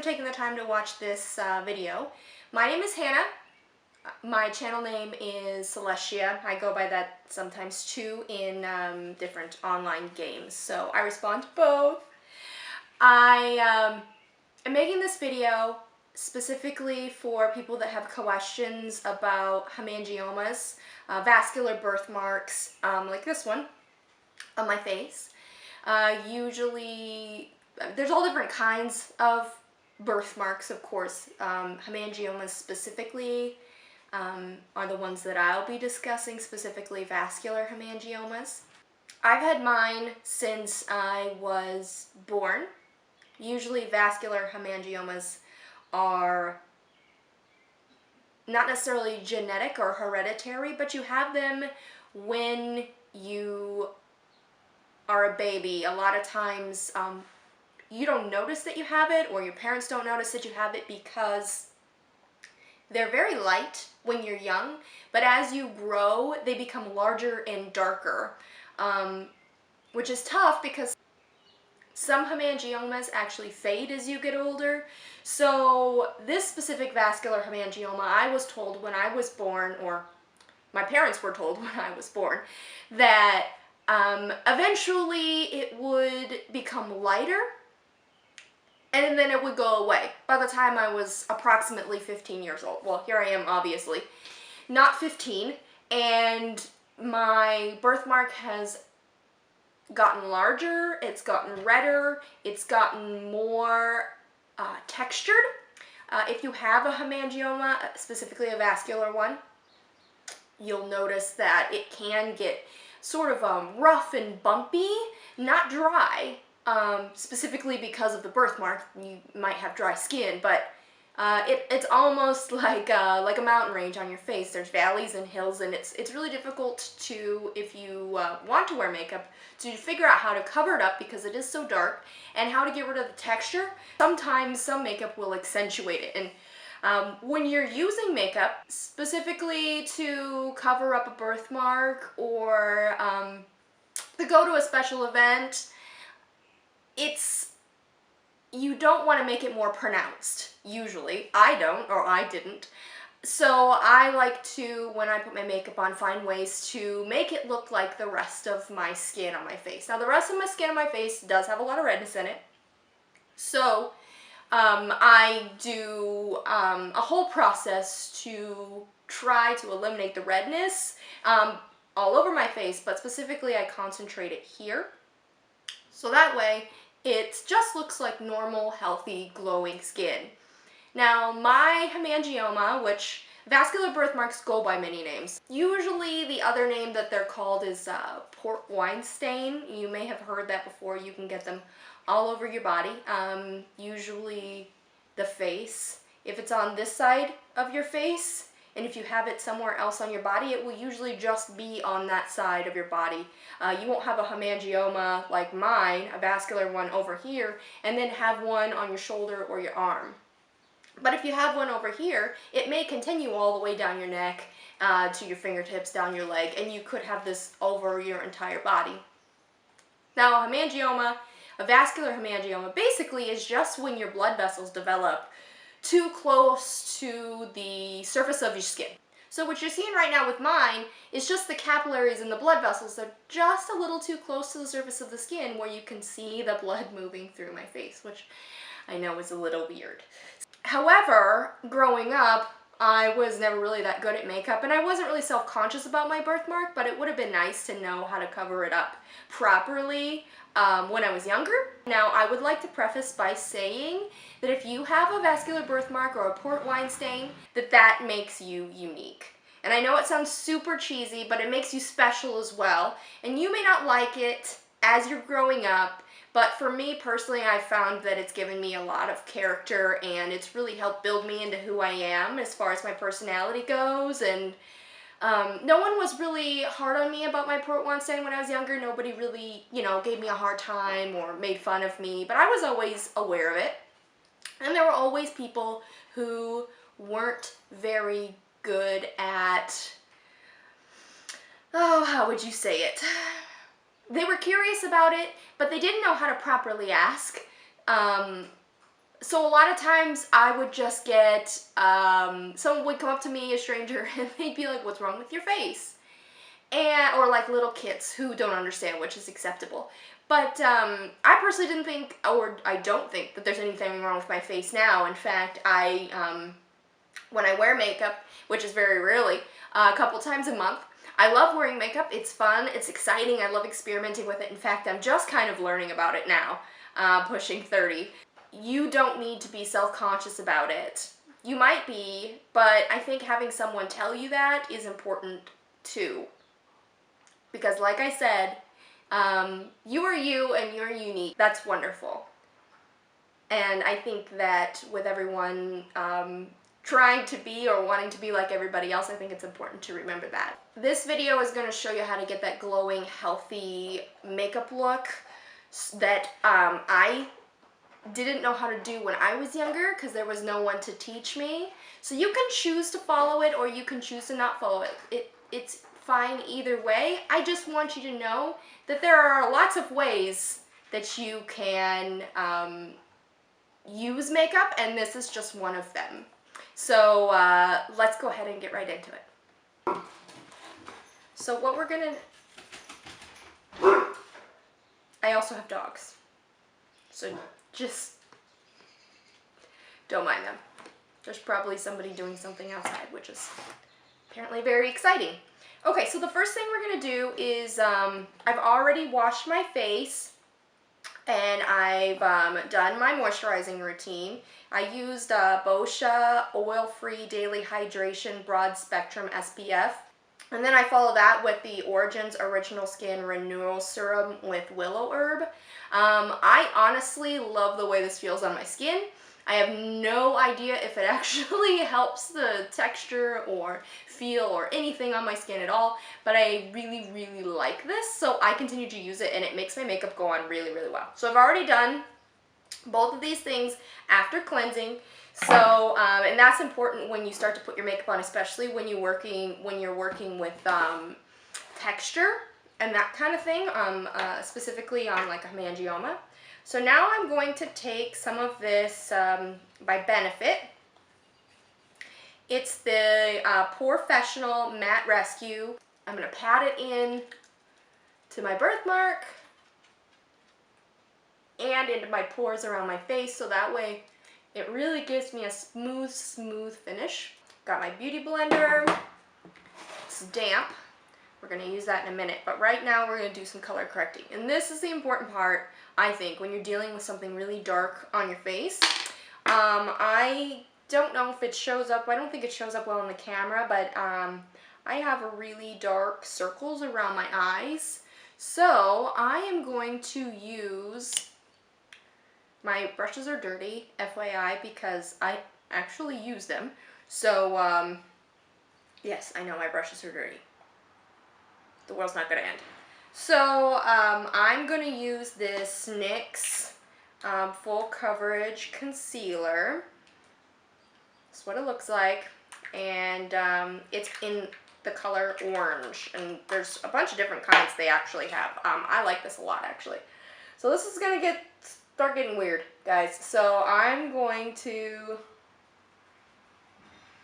taking the time to watch this video. My name is Hannah. My channel name is Celestia. I go by that sometimes too in different online games, so I respond to both. I am making this video specifically for people that have questions about hemangiomas, vascular birthmarks, like this one on my face. Usually, there's all different kinds of birthmarks, of course. Hemangiomas specifically are the ones that I'll be discussing, specifically vascular hemangiomas. I've had mine since I was born. Usually vascular hemangiomas are not necessarily genetic or hereditary, but you have them when you are a baby. A lot of times you don't notice that you have it, or your parents don't notice that you have it because they're very light when you're young, but as you grow they become larger and darker, which is tough because some hemangiomas actually fade as you get older. So this specific vascular hemangioma, I was told when I was born, or my parents were told when I was born, that eventually it would become lighter and then it would go away by the time I was approximately 15 years old. Well, here I am, obviously not 15, and my birthmark has gotten larger, it's gotten redder, it's gotten more textured. If you have a hemangioma, specifically a vascular one, you'll notice that it can get sort of rough and bumpy, not dry, specifically because of the birthmark. You might have dry skin, but it's almost like a mountain range on your face. There's valleys and hills, and it's really difficult to, if you want to wear makeup, to figure out how to cover it up because it is so dark, and how to get rid of the texture. Sometimes some makeup will accentuate it, and when you're using makeup specifically to cover up a birthmark or to go to a special event, you don't want to make it more pronounced, usually. I don't, or I didn't. So I like to, when I put my makeup on, find ways to make it look like the rest of my skin on my face. Now the rest of my skin on my face does have a lot of redness in it, so I do a whole process to try to eliminate the redness all over my face, but specifically I concentrate it here. So that way it just looks like normal, healthy, glowing skin. Now my hemangioma, which vascular birthmarks go by many names. Usually the other name that they're called is port wine stain. You may have heard that before. You can get them all over your body, usually the face. If it's on this side of your face, and if you have it somewhere else on your body, it will usually just be on that side of your body. You won't have a hemangioma like mine, a vascular one over here, and then have one on your shoulder or your arm. But if you have one over here, it may continue all the way down your neck, to your fingertips, down your leg, and you could have this over your entire body. Now a vascular hemangioma basically is just when your blood vessels develop too close to the surface of your skin. So what you're seeing right now with mine is just the capillaries and the blood vessels. They're just a little too close to the surface of the skin where you can see the blood moving through my face, which I know is a little weird. However, growing up, I was never really that good at makeup, and I wasn't really self-conscious about my birthmark, but it would have been nice to know how to cover it up properly when I was younger. Now, I would like to preface by saying that if you have a vascular birthmark or a port wine stain, that makes you unique. And I know it sounds super cheesy, but it makes you special as well. And you may not like it as you're growing up, but for me personally, I found that it's given me a lot of character, and it's really helped build me into who I am as far as my personality goes. And no one was really hard on me about my port wine stain when I was younger. Nobody really, gave me a hard time or made fun of me, but I was always aware of it. And there were always people who weren't very good at, how would you say it? They were curious about it, but they didn't know how to properly ask. So a lot of times I would just get, someone would come up to me, a stranger, and they'd be like, what's wrong with your face? And, or like little kids who don't understand, which is acceptable. But I personally didn't think, or I don't think, that there's anything wrong with my face now. In fact, when I wear makeup, which is very rarely, a couple times a month, I love wearing makeup. It's fun, it's exciting, I love experimenting with it. In fact, I'm just kind of learning about it now, pushing 30. You don't need to be self-conscious about it. You might be, but I think having someone tell you that is important too. Because like I said, you are you and you're unique. That's wonderful. And I think that with everyone trying to be or wanting to be like everybody else, I think it's important to remember that. This video is going to show you how to get that glowing, healthy makeup look that I didn't know how to do when I was younger because there was no one to teach me. So you can choose to follow it or you can choose to not follow it. It's fine either way. I just want you to know that there are lots of ways that you can use makeup, and this is just one of them. So let's go ahead and get right into it. So what we're gonna... I also have dogs. So just don't mind them. There's probably somebody doing something outside, which is apparently very exciting. Okay, so the first thing we're going to do is I've already washed my face and I've done my moisturizing routine. I used Boscia Oil-Free Daily Hydration Broad Spectrum SPF. And then I follow that with the Origins Original Skin Renewal Serum with Willow Herb. I honestly love the way this feels on my skin. I have no idea if it actually helps the texture or feel or anything on my skin at all, but I really, really like this, so I continue to use it and it makes my makeup go on really, really well. So I've already done both of these things after cleansing. So, and that's important when you start to put your makeup on, especially when you're working with texture and that kind of thing, specifically on like a hemangioma. So now I'm going to take some of this by Benefit. It's the Professional Matte Rescue. I'm going to pat it in to my birthmark and into my pores around my face, so that way it really gives me a smooth, smooth finish. Got my beauty blender. It's damp. We're going to use that in a minute, but right now we're going to do some color correcting. And this is the important part, I think, when you're dealing with something really dark on your face. I don't know if it shows up. I don't think it shows up well on the camera, but I have really dark circles around my eyes. So I am going to use... My brushes are dirty, FYI, because I actually use them. So, yes, I know my brushes are dirty. The world's not going to end. So, I'm going to use this NYX Full Coverage Concealer. That's what it looks like. And it's in the color orange. And there's a bunch of different kinds they actually have. I like this a lot, actually. So this is going to start getting weird, guys. So I'm going to...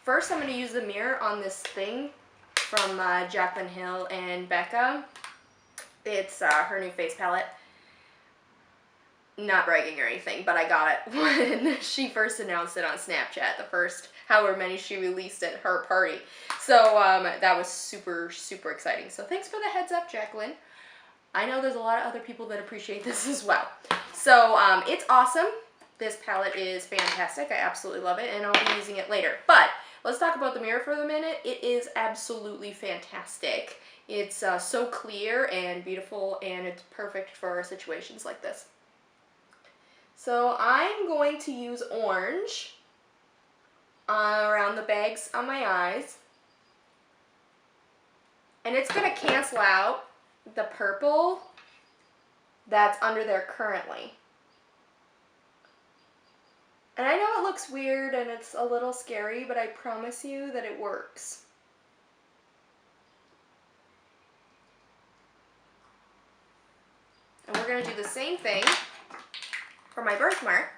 First, I'm going to use the mirror on this thing from Jaclyn Hill and Becca. It's her new face palette. Not bragging or anything, but I got it when she first announced it on Snapchat, the first however many she released at her party. So that was super, super exciting. So thanks for the heads up, Jaclyn. I know there's a lot of other people that appreciate this as well. So it's awesome. This palette is fantastic. I absolutely love it, and I'll be using it later. But let's talk about the mirror for a minute. It is absolutely fantastic. It's so clear and beautiful, and it's perfect for situations like this. So I'm going to use orange around the bags on my eyes. And it's going to cancel out the purple that's under there currently. And I know it looks weird and it's a little scary, but I promise you that it works. And we're going to do the same thing for my birthmark.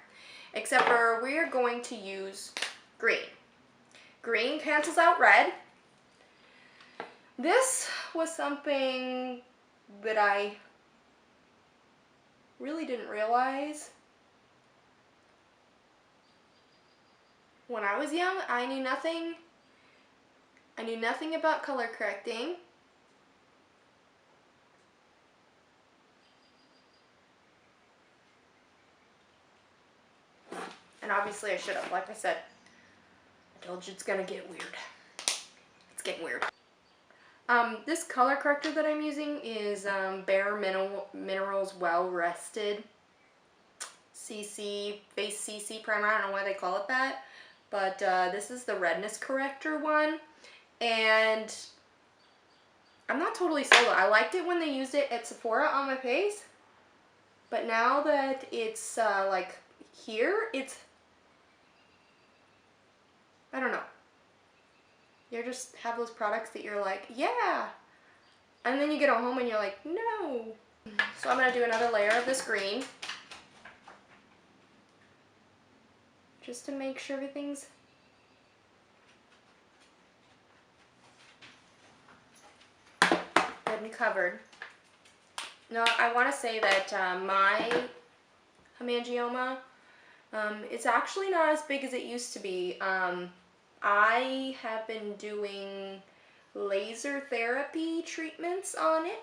except for we're going to use green. Green cancels out red. This was something that I really didn't realize. When I was young, I knew nothing about color correcting. And obviously I should have, like I said. I told you it's gonna get weird. It's getting weird. This color corrector that I'm using is Bare Minerals Well Rested CC Face CC Primer. I don't know why they call it that, but this is the redness corrector one, and I'm not totally sold. I liked it when they used it at Sephora on my face, but now that it's like here, it's, I don't know. You just have those products that you're like, yeah, and then you get home and you're like, no. So I'm gonna do another layer of this green, just to make sure everything's good and covered. Now I want to say that my hemangioma, it's actually not as big as it used to be. I have been doing laser therapy treatments on it,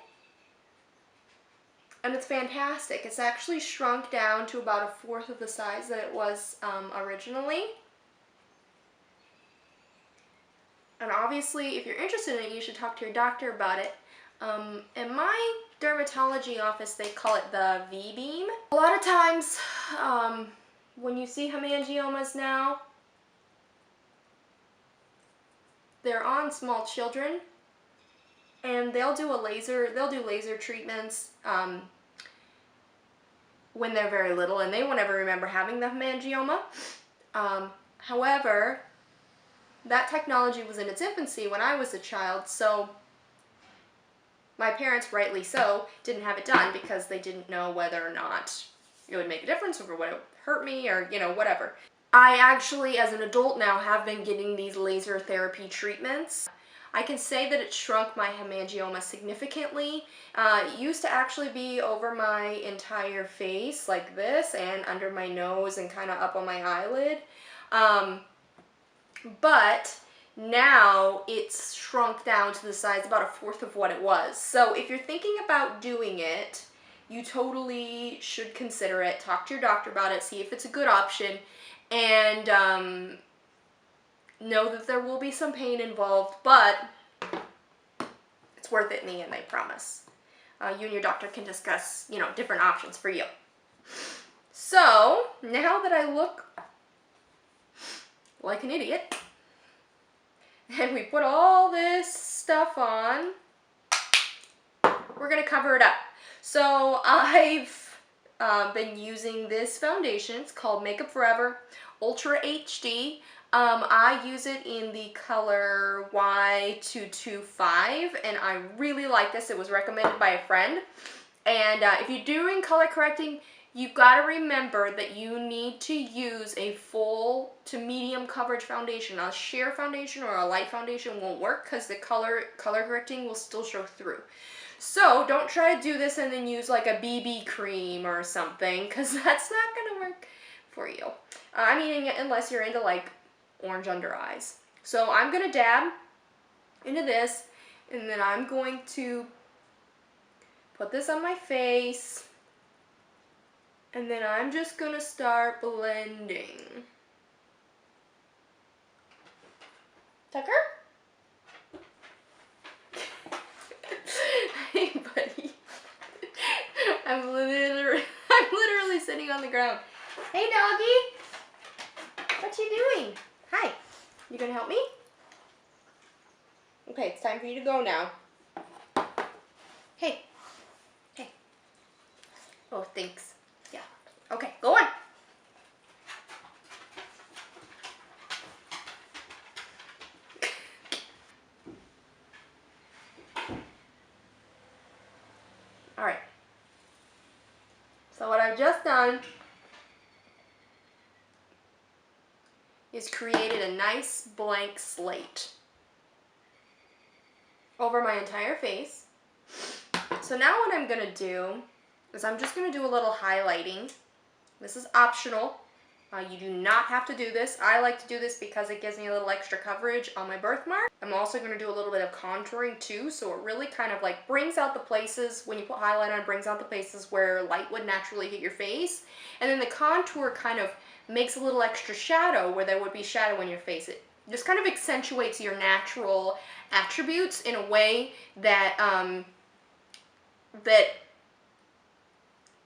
and it's fantastic. It's actually shrunk down to about 1/4 of the size that it was originally. And obviously, if you're interested in it, you should talk to your doctor about it. In my dermatology office, they call it the V-beam. A lot of times, when you see hemangiomas now, they're on small children, and they'll do laser treatments when they're very little, and they won't ever remember having the hemangioma. However, that technology was in its infancy when I was a child, so my parents, rightly so, didn't have it done because they didn't know whether or not it would make a difference or would it hurt me or, you know, whatever. I actually, as an adult now, have been getting these laser therapy treatments. I can say that it shrunk my hemangioma significantly. It used to actually be over my entire face like this, and under my nose and kind of up on my eyelid. But now it's shrunk down to the size about 1/4 of what it was. So if you're thinking about doing it, you totally should consider it. Talk to your doctor about it, see if it's a good option, and know that there will be some pain involved, but it's worth it in the end, I promise. You and your doctor can discuss, you know, different options for you. So now that I look like an idiot, and we put all this stuff on, we're gonna cover it up. So I've been using this foundation. It's called Makeup Forever Ultra HD. I use it in the color Y225, and I really like this. It was recommended by a friend. And if you're doing color correcting, you've got to remember that you need to use a full to medium coverage foundation. A sheer foundation or a light foundation won't work because the color correcting will still show through. So don't try to do this and then use like a BB cream or something, because that's not going to work for you. I mean, unless you're into like orange under eyes. So I'm going to dab into this, and then I'm going to put this on my face, and then I'm just going to start blending. Tucker? Hey, buddy. I'm literally sitting on the ground. Hey, doggy. What you doing? Hi. You gonna help me? Okay, it's time for you to go now. Hey. Hey. Oh, thanks. Yeah. Okay, go on. Alright. So what I've just done is created a nice blank slate over my entire face. So now what I'm gonna do is I'm just gonna do a little highlighting. This is optional. You do not have to do this. I like to do this because it gives me a little extra coverage on my birthmark. I'm also going to do a little bit of contouring too, so it really kind of like brings out the places, when you put highlight on, it brings out the places where light would naturally hit your face. And then the contour kind of makes a little extra shadow where there would be shadow in your face. It just kind of accentuates your natural attributes in a way that that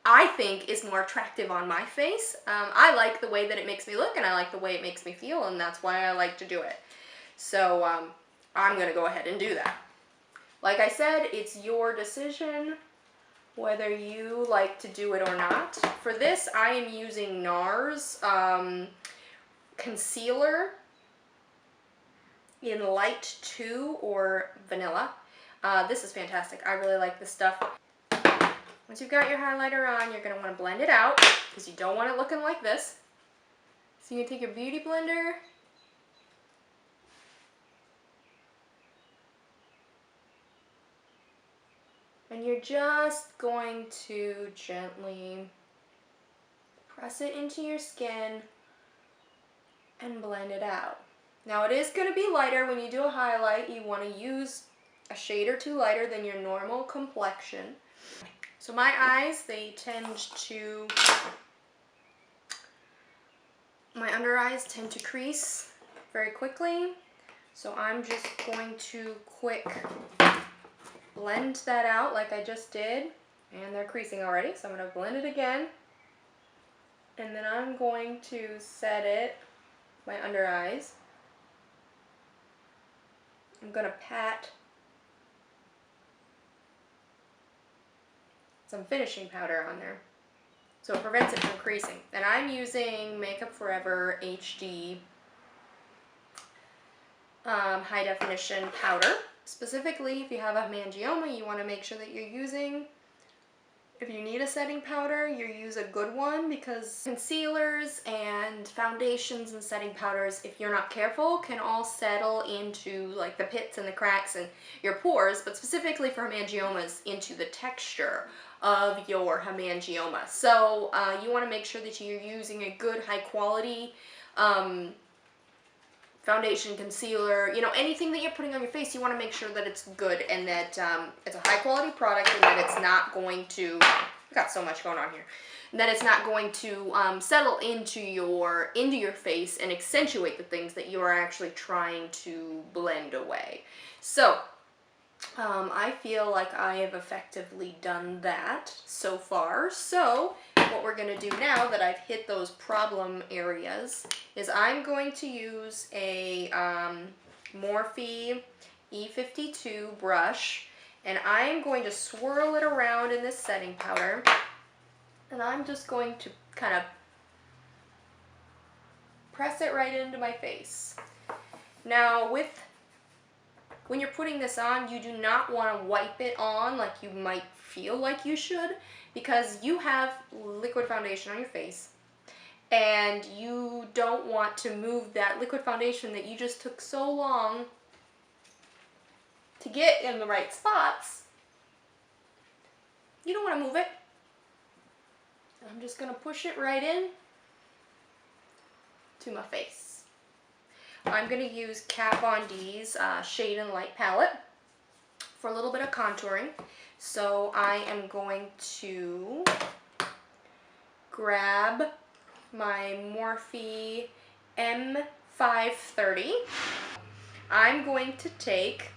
I think is more attractive on my face. I like the way that it makes me look, and I like the way it makes me feel, and that's why I like to do it. So I'm going to go ahead and do that. Like I said, it's your decision whether you like to do it or not. For this, I am using NARS concealer in Light 2 or Vanilla. This is fantastic. I really like this stuff. Once you've got your highlighter on, you're going to want to blend it out because you don't want it looking like this. So you can take your beauty blender and you're just going to gently press it into your skin and blend it out. Now it is going to be lighter when you do a highlight. You want to use a shade or two lighter than your normal complexion. So my eyes, my under eyes tend to crease very quickly. So I'm just going to quick blend that out like I just did. And they're creasing already, so I'm going to blend it again. And then I'm going to set it, my under eyes. I'm going to pat some finishing powder on there so it prevents it from creasing. And I'm using Makeup Forever HD high definition powder. Specifically, if you have a hemangioma, you want to make sure that you're using, if you need a setting powder, you use a good one, because concealers and foundations and setting powders, if you're not careful, can all settle into like the pits and the cracks and your pores, but specifically for hemangiomas, into the texture of your hemangioma. So you want to make sure that you're using a good high quality foundation, concealer, you know, anything that you're putting on your face, you want to make sure that it's good and that it's a high quality product and that it's not going to, I've got so much going on here, that it's not going to settle into your face and accentuate the things that you're actually trying to blend away. So I feel like I have effectively done that so far. So what we're going to do now that I've hit those problem areas is I'm going to use a Morphe E52 brush, and I'm going to swirl it around in this setting powder, and I'm just going to kind of press it right into my face. Now when you're putting this on, you do not want to wipe it on like you might feel like you should, because you have liquid foundation on your face and you don't want to move that liquid foundation that you just took so long to get in the right spots. You don't want to move it. I'm just going to push it right in to my face. I'm going to use Kat Von D's Shade and Light palette for a little bit of contouring. So I am going to grab my Morphe M530. I'm going to take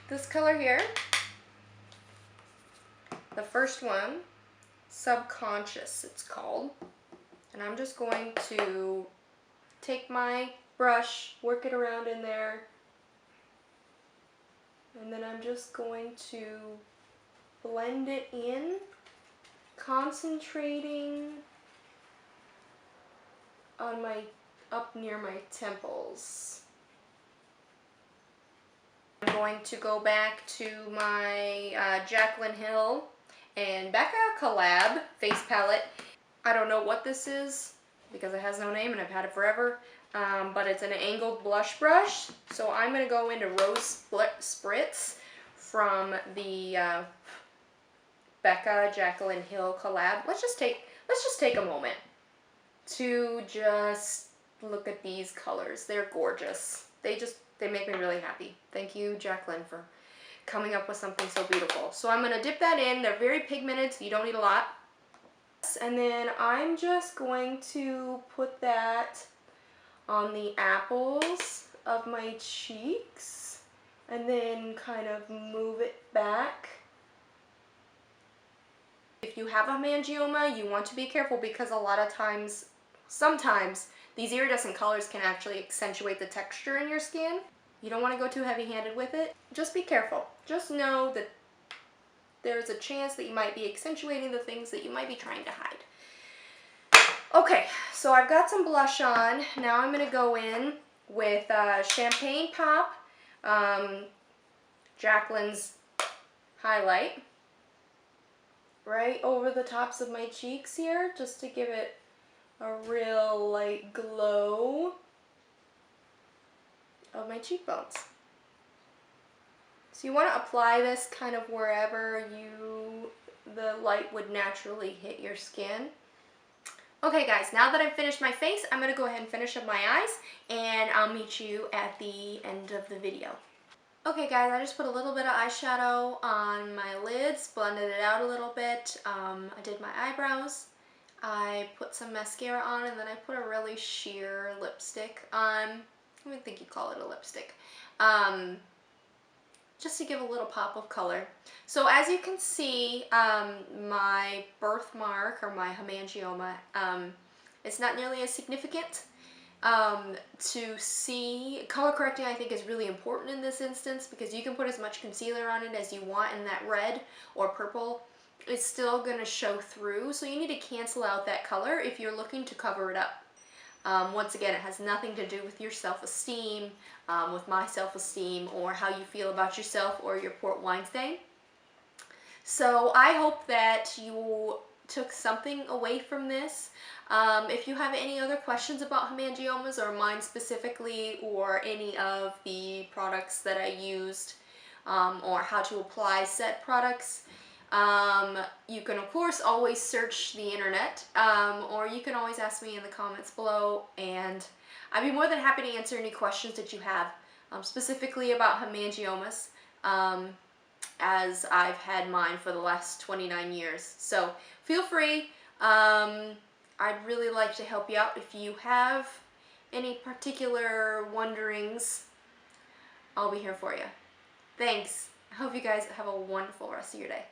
this color here, the first one, Subconscious it's called. And I'm just going to take my brush, work it around in there, and then I'm just going to blend it in, concentrating on up near my temples. I'm going to go back to my Jaclyn Hill and Becca collab face palette. I don't know what this is because it has no name and I've had it forever, but it's an angled blush brush. So I'm going to go into Rose Spritz from the Becca Jaclyn Hill collab. Let's just take a moment to just look at these colors. They're gorgeous. They make me really happy. Thank you, Jaclyn, for coming up with something so beautiful. So I'm going to dip that in. They're very pigmented, so you don't need a lot. And then I'm just going to put that on the apples of my cheeks and then kind of move it back. If you have a hemangioma, you want to be careful because a lot of times, sometimes, these iridescent colors can actually accentuate the texture in your skin. You don't want to go too heavy-handed with it. Just be careful. Just know that there's a chance that you might be accentuating the things that you might be trying to hide. Okay, so I've got some blush on. Now I'm going to go in with Champagne Pop, Jaclyn's highlight, right over the tops of my cheeks here, just to give it a real light glow of my cheekbones. So you want to apply this kind of wherever the light would naturally hit your skin. Okay guys, now that I've finished my face, I'm going to go ahead and finish up my eyes, and I'll meet you at the end of the video. Okay guys, I just put a little bit of eyeshadow on my lids, blended it out a little bit. I did my eyebrows. I put some mascara on, and then I put a really sheer lipstick on. I don't think you'd call it a lipstick. Just to give a little pop of color. So as you can see, my birthmark or my hemangioma, it's not nearly as significant. To see, color correcting I think is really important in this instance because you can put as much concealer on it as you want, and that red or purple is still going to show through, so you need to cancel out that color if you're looking to cover it up. Once again, it has nothing to do with your self-esteem, with my self-esteem, or how you feel about yourself or your port wine stain. So I hope that you took something away from this. If you have any other questions about hemangiomas, or mine specifically, or any of the products that I used, or how to apply said products, you can of course always search the internet, or you can always ask me in the comments below, and I'd be more than happy to answer any questions that you have, specifically about hemangiomas, as I've had mine for the last 29 years. So feel free. I'd really like to help you out if you have any particular wonderings. I'll be here for you. Thanks. I hope you guys have a wonderful rest of your day.